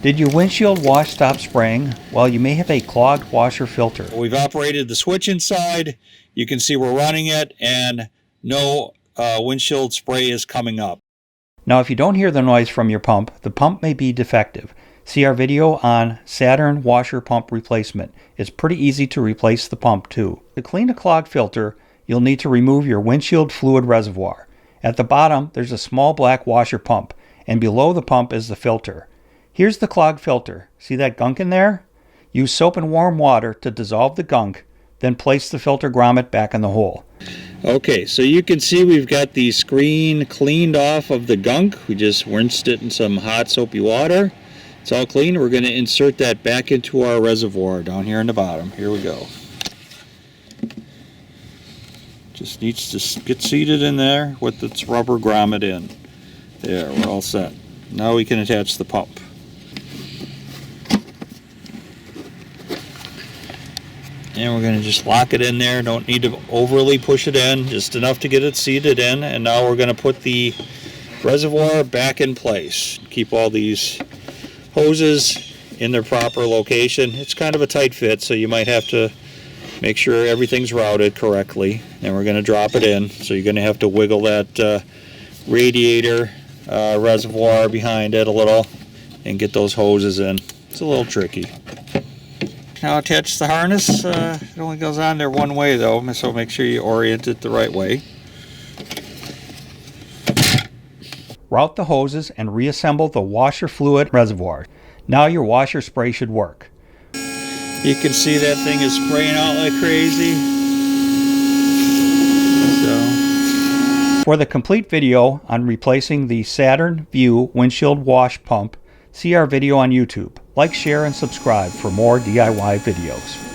Did your windshield wash stop spraying? Well, you may have a clogged washer filter. We've operated the switch inside. You can see we're running it and no windshield spray is coming up. Now, if you don't hear the noise from your pump, the pump may be defective. See our video on Saturn washer pump replacement. It's pretty easy to replace the pump too. To clean a clogged filter, you'll need to remove your windshield fluid reservoir. At the bottom, there's a small black washer pump, and below the pump is the filter. Here's the clogged filter. See that gunk in there? Use soap and warm water to dissolve the gunk, then place the filter grommet back in the hole. Okay, so you can see we've got the screen cleaned off of the gunk. We just rinsed it in some hot soapy water. It's all clean. We're going to insert that back into our reservoir down here in the bottom. Here we go. Just needs to get seated in there with its rubber grommet in. There, we're all set. Now we can attach the pump. And we're going to just lock it in there. Don't need to overly push it in, just enough to get it seated in. And now we're going to put the reservoir back in place. Keep all these hoses in their proper location. It's kind of a tight fit, so you might have to make sure everything's routed correctly. And we're going to drop it in. So you're going to have to wiggle that radiator reservoir behind it a little and get those hoses in. It's a little tricky. Now attach the harness. It only goes on there one way though, so make sure you orient it the right way. Route the hoses and reassemble the washer fluid reservoir. Now your washer spray should work. You can see that thing is spraying out like crazy. For the complete video on replacing the Saturn View windshield wash pump, see our video on YouTube. Like, share, and subscribe for more DIY videos.